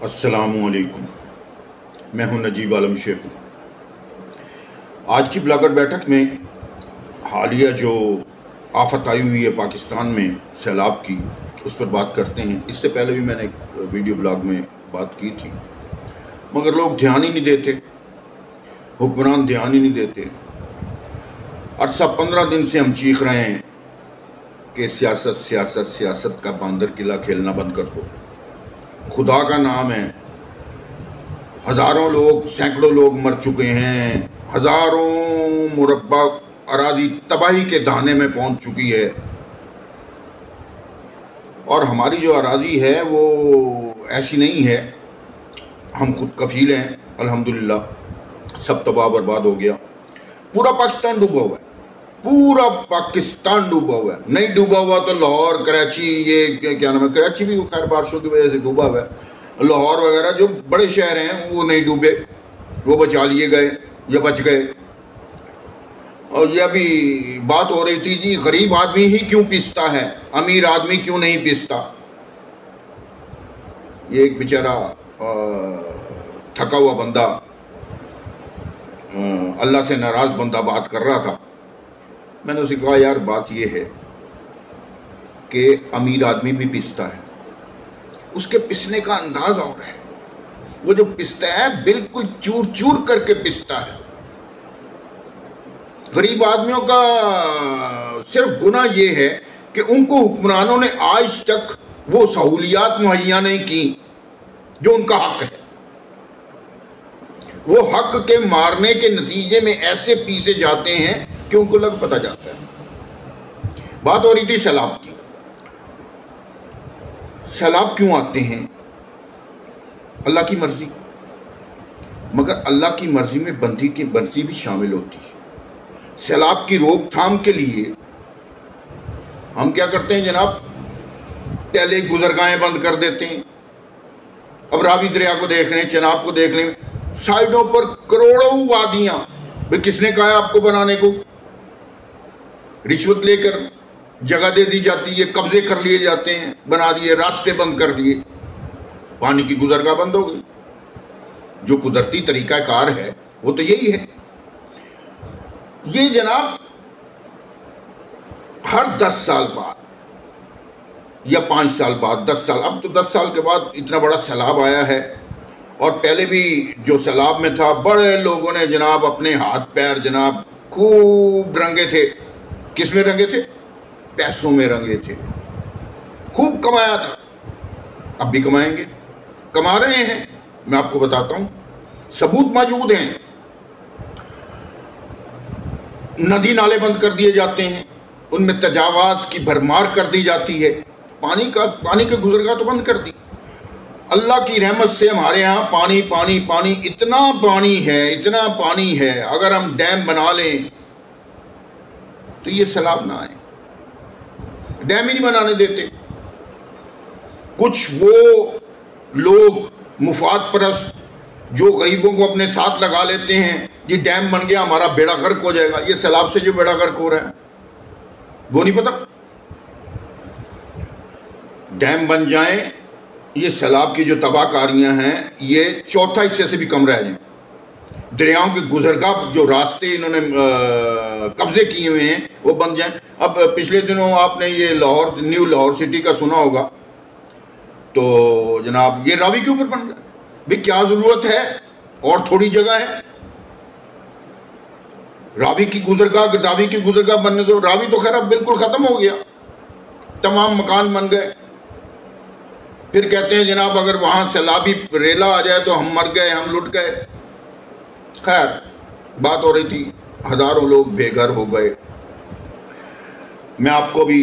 अस्सलामुअलैकुम। मैं हूं नजीब आलम शेख। आज की ब्लॉगर बैठक में हालिया जो आफत आई हुई है पाकिस्तान में सैलाब की, उस पर बात करते हैं। इससे पहले भी मैंने एक वीडियो ब्लॉग में बात की थी, मगर लोग ध्यान ही नहीं देते, हुक्मरान ध्यान ही नहीं देते। अरसा 15 दिन से हम चीख रहे हैं कि सियासत सियासत सियासत का बांदर किला खेलना बंद कर दो। खुदा का नाम है, हज़ारों लोग, सैकड़ों लोग मर चुके हैं, हज़ारों मुरब्बा अराजी तबाही के दाने में पहुंच चुकी है। और हमारी जो अराजी है वो ऐसी नहीं है, हम खुद कफील हैं अल्हम्दुलिल्लाह। सब तबाह बर्बाद हो गया, पूरा पाकिस्तान डूबा हुआ है, पूरा पाकिस्तान डूबा हुआ है। नहीं डूबा हुआ तो लाहौर, कराची, ये क्या नाम है, कराची भी खैर बारिशों की वजह से डूबा हुआ है। लाहौर वगैरह जो बड़े शहर हैं वो नहीं डूबे, वो बचा लिए गए या बच गए। और ये अभी बात हो रही थी जी, गरीब आदमी ही क्यों पिसता है, अमीर आदमी क्यों नहीं पिसता। ये एक बेचारा थका हुआ बंदा, अल्लाह से नाराज़ बंदा बात कर रहा था। मैंने उसे कहा यार बात ये है कि अमीर आदमी भी पिसता है, उसके पिसने का अंदाज और है। वो जो पिसता है बिल्कुल चूर चूर करके पिसता है। गरीब आदमियों का सिर्फ गुनाह ये है कि उनको हुक्मरानों ने आज तक वो सहूलियात मुहैया नहीं की जो उनका हक है। वो हक के मारने के नतीजे में ऐसे पीसे जाते हैं कि उनको लग पता जाता है। बात हो रही थी सैलाब की। सैलाब क्यों आते हैं? अल्लाह की मर्जी, मगर अल्लाह की मर्जी में बंदी की मर्जी भी शामिल होती है। सैलाब की रोकथाम के लिए हम क्या करते हैं जनाब, पहले गुजरगाहें बंद कर देते हैं। अब रावी दरिया को देख लें, चनाब को देख लें, साइडों पर करोड़ों वादियां, भाई किसने कहा है आपको बनाने को? रिश्वत लेकर जगह दे दी जाती है, कब्जे कर लिए जाते हैं, बना दिए, रास्ते बंद कर दिए, पानी की गुजरगाह बंद हो गई। जो कुदरती तरीकाकार है वो तो यही है। ये जनाब हर 10 साल बाद या 5 साल बाद, 10 साल, अब तो 10 साल के बाद इतना बड़ा सैलाब आया है। और पहले भी जो सैलाब में था, बड़े लोगों ने जनाब अपने हाथ पैर जनाब खूब रंगे थे। किस में रंगे थे? पैसों में रंगे थे। खूब कमाया था, अब भी कमाएंगे, कमा रहे हैं। मैं आपको बताता हूं, सबूत मौजूद हैं। नदी नाले बंद कर दिए जाते हैं, उनमें तजावाज की भरमार कर दी जाती है। पानी के गुजरगाह तो बंद कर दी। अल्लाह की रहमत से हमारे यहाँ पानी पानी पानी, इतना पानी है, इतना पानी है, अगर हम डैम बना लें तो ये सैलाब ना आए। डैम ही नहीं बनाने देते। कुछ वो लोग मुफाद परस्त जो गरीबों को अपने साथ लगा लेते हैं, ये डैम बन गया हमारा बेड़ा गर्क हो जाएगा। ये सैलाब से जो बेड़ा गर्क हो रहा है वो नहीं पता। डैम बन जाए, ये सैलाब की जो तबाहकारियां हैं ये चौथा हिस्से से भी कम रह जाएं। दरियाओं के गुजरगाह जो रास्ते इन्होंने कब्जे किए हुए हैं वो बन जाएं। अब पिछले दिनों आपने ये लाहौर, न्यू लाहौर सिटी का सुना होगा, तो जनाब ये रावी के ऊपर बन गया। भाई क्या जरूरत है, और थोड़ी जगह है। रावी की गुजरगाह बनने दो। रावी तो खैर अब बिल्कुल खत्म हो गया, तमाम मकान बन गए। फिर कहते हैं जनाब अगर वहां सैलाबी रेला आ जाए तो हम मर गए, हम लुट गए। खैर बात हो रही थी, हजारों लोग बेघर हो गए। मैं आपको भी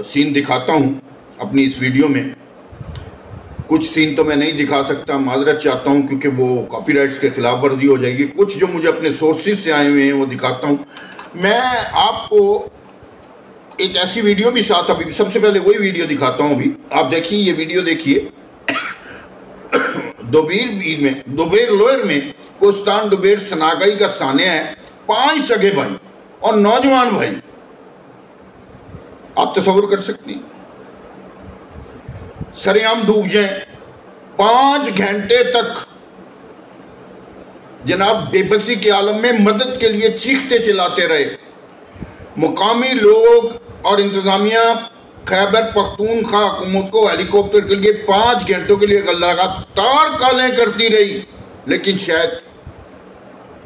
सीन दिखाता हूं अपनी इस वीडियो में। कुछ सीन तो मैं नहीं दिखा सकता, माजरत चाहता हूं, क्योंकि वो कॉपीराइट्स के खिलाफ वर्जी हो जाएगी। कुछ जो मुझे अपने सोर्सेज से आए हुए हैं वो दिखाता हूं। मैं आपको एक ऐसी वीडियो भी साथ, अभी सबसे पहले वही वीडियो दिखाता हूं। अभी आप देखिए, ये वीडियो देखिए। दोबेर लोयर में कोस्तान डुबेर सनागाई का सानिया है। 5 सगे भाई और नौजवान भाई, आप तस्वुर कर सकते हैं, सरेआम डूब जाएं, 5 घंटे तक जनाब बेबसी के आलम में मदद के लिए चीखते चिल्लाते रहे। मुकामी लोग और इंतजामिया खैबर पख्तूनख्वा हुकूमत को हेलीकॉप्टर के लिए 5 घंटों के लिए लगातार कॉलें करती रही, लेकिन शायद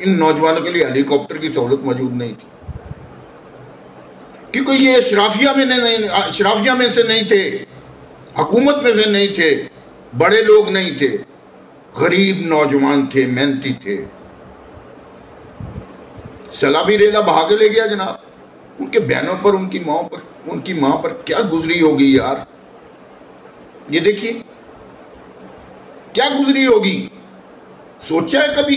इन नौजवानों के लिए हेलीकॉप्टर की सहूलत मौजूद नहीं थी, क्योंकि ये अशराफिया में से नहीं थे, हुकूमत में से नहीं थे, बड़े लोग नहीं थे, गरीब नौजवान थे, मेहनती थे। सैलाबी रेला बहा के ले गया जनाब। उनके बहनों पर, उनकी मां पर क्या गुजरी होगी यार, ये देखिए क्या गुजरी होगी, सोचा है कभी?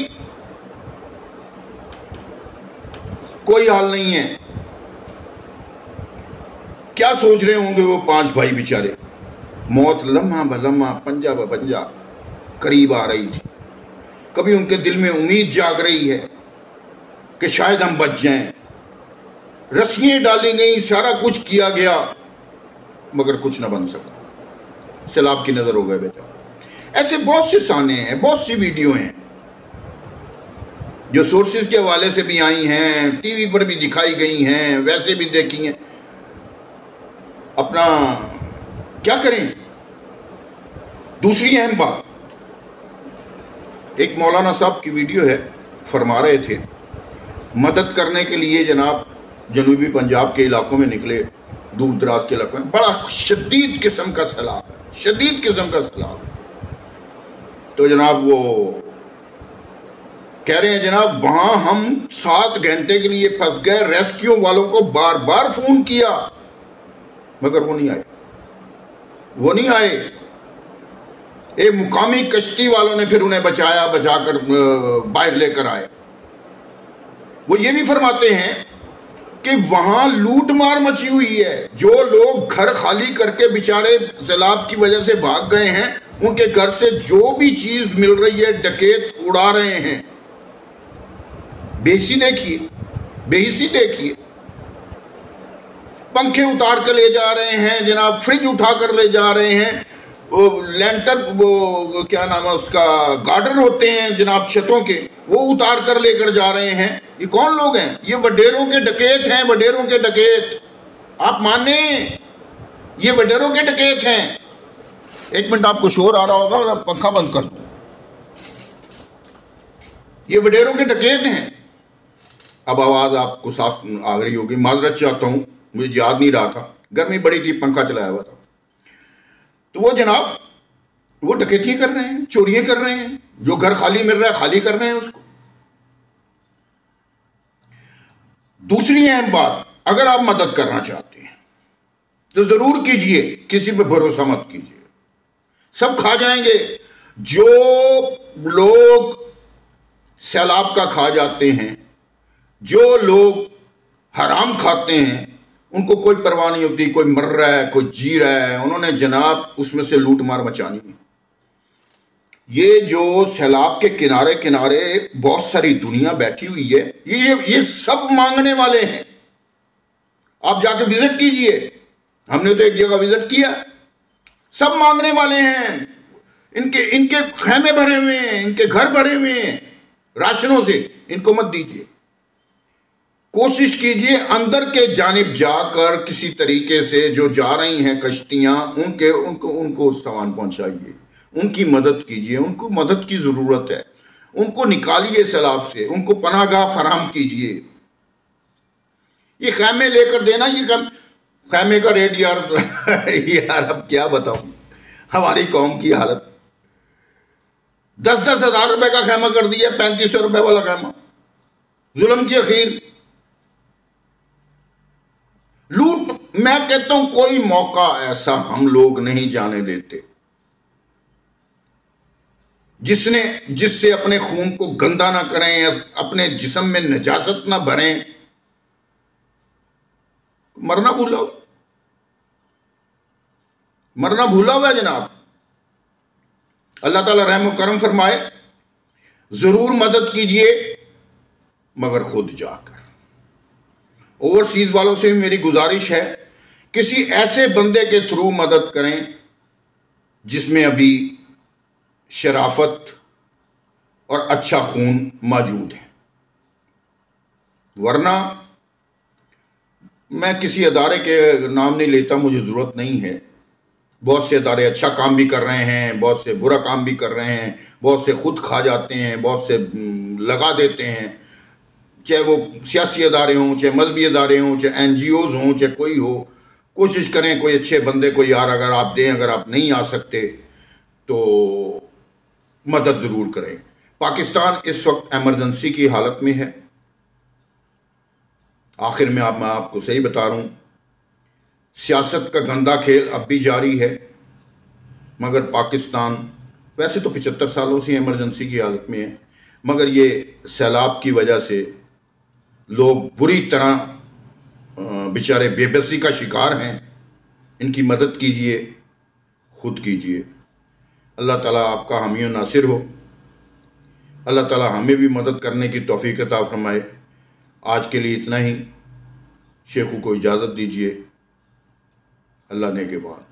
कोई हाल नहीं है। क्या सोच रहे होंगे वो 5 भाई बेचारे। मौत लम्हा ब लम्हा, पंजा ब पंजा करीब आ रही थी। कभी उनके दिल में उम्मीद जाग रही है कि शायद हम बच जाएं। रस्सियां डाली गई, सारा कुछ किया गया, मगर कुछ ना बन सका। सैलाब की नजर हो गए बेचारे। ऐसे बहुत से साने हैं, बहुत सी वीडियो हैं जो सोर्सेज के हवाले से भी आई हैं, टीवी पर भी दिखाई गई हैं, वैसे भी देखी हैं। अपना क्या करें। दूसरी अहम बात, एक मौलाना साहब की वीडियो है, फरमा रहे थे मदद करने के लिए जनाब जनूबी पंजाब के इलाकों में निकले, दूर दराज के इलाकों में। बड़ा शदीद किस्म का सैलाब है, शदीद किस्म का सैलाब। तो जनाब वो कह रहे हैं जनाब वहां हम 7 घंटे के लिए फंस गए। रेस्क्यू वालों को बार बार फोन किया, मगर वो नहीं आए। एक मुकामी कश्ती वालों ने फिर उन्हें बचाकर बाहर लेकर आए। वो ये भी फरमाते हैं कि वहां लूट मार मची हुई है। जो लोग घर खाली करके बेचारे सैलाब की वजह से भाग गए हैं, उनके घर से जो भी चीज मिल रही है डकैत उड़ा रहे हैं। बेहिसी देखिए, पंखे उतार कर ले जा रहे हैं जनाब, फ्रिज उठा कर ले जा रहे हैं, वो लेंटर, वो क्या नाम है उसका, गार्डर होते हैं जनाब छतों के, वो उतार कर लेकर जा रहे हैं। ये कौन लोग हैं? ये वडेरों के डकैत हैं, वडेरों के डकैत। आप माने ये वडेरों के डकैत हैं। एक मिनट, आपको शोर आ रहा होगा, पंखा बंद कर दो। ये वडेरों के डकैत हैं। अब आवाज आपको साफ आ रही होगी, माजरत चाहता हूं, मुझे याद नहीं रहा था, गर्मी बड़ी थी, पंखा चलाया हुआ था। तो वो जनाब वो डकैतियां कर रहे हैं, चोरियां कर रहे हैं, जो घर खाली मिल रहा है खाली कर रहे हैं उसको। दूसरी अहम बात, अगर आप मदद करना चाहते हैं तो जरूर कीजिए, किसी पे भरोसा मत कीजिए, सब खा जाएंगे। जो लोग सैलाब का खा जाते हैं, जो लोग हराम खाते हैं, उनको कोई परवाह नहीं होती, कोई मर रहा है, कोई जी रहा है, उन्होंने जनाब उसमें से लूट मार मचानी है। ये जो सैलाब के किनारे किनारे बहुत सारी दुनिया बैठी हुई है, ये सब मांगने वाले हैं। आप जाके विजिट कीजिए, हमने तो एक जगह विजिट किया, सब मांगने वाले हैं। इनके खेमे भरे हुए हैं, इनके घर भरे हुए हैं राशनों से, इनको मत दीजिए। कोशिश कीजिए अंदर के जानिब जाकर किसी तरीके से जो जा रही हैं कश्तियां, उनको सामान पहुंचाइए, उनकी मदद कीजिए, उनको मदद की जरूरत है, उनको निकालिए सैलाब से, उनको पनाहगाह फराहम कीजिए। ये खैमे लेकर देना, ये खैमे का रेट यार अब क्या बताऊं हमारी कौम की हालत। 10-10 हज़ार रुपए का खैमा कर दिया, 3500 रुपए वाला खैमा। जुल्म की अखीर, लूट। मैं कहता हूं कोई मौका ऐसा हम लोग नहीं जाने देते जिससे अपने खून को गंदा ना करें, अपने जिस्म में नजासत ना भरें। मरना भूला हुआ है जनाब। अल्लाह ताला रहम करम फरमाए। जरूर मदद कीजिए, मगर खुद जाकर। ओवरसीज वालों से भी मेरी गुजारिश है, किसी ऐसे बंदे के थ्रू मदद करें जिसमें अभी शराफत और अच्छा खून मौजूद है। वरना मैं किसी अदारे के नाम नहीं लेता, मुझे ज़रूरत नहीं है। बहुत से अदारे अच्छा काम भी कर रहे हैं, बहुत से बुरा काम भी कर रहे हैं, बहुत से खुद खा जाते हैं, बहुत से लगा देते हैं। चाहे वो सियासी अदारे हों, चाहे मजहबी अदारे हों, चाहे NGOs हों, चाहे कोई हो, कोशिश करें कोई अच्छे बंदे को यार अगर आप दें। अगर आप नहीं आ सकते तो मदद ज़रूर करें। पाकिस्तान इस वक्त एमरजेंसी की हालत में है। आखिर में मैं आपको सही बता रहा हूँ, सियासत का गंदा खेल अब भी जारी है, मगर पाकिस्तान वैसे तो 75 सालों से इमरजेंसी की हालत में है, मगर ये सैलाब की वजह से लोग बुरी तरह बेचारे बेबसी का शिकार हैं। इनकी मदद कीजिए, खुद कीजिए। अल्लाह ताला आपका हामी और नासिर हो। अल्लाह ताला हमें भी मदद करने की तौफीक अता फरमाए। आज के लिए इतना ही। शेखू को इजाज़त दीजिए। अल्लाह ने के बाद।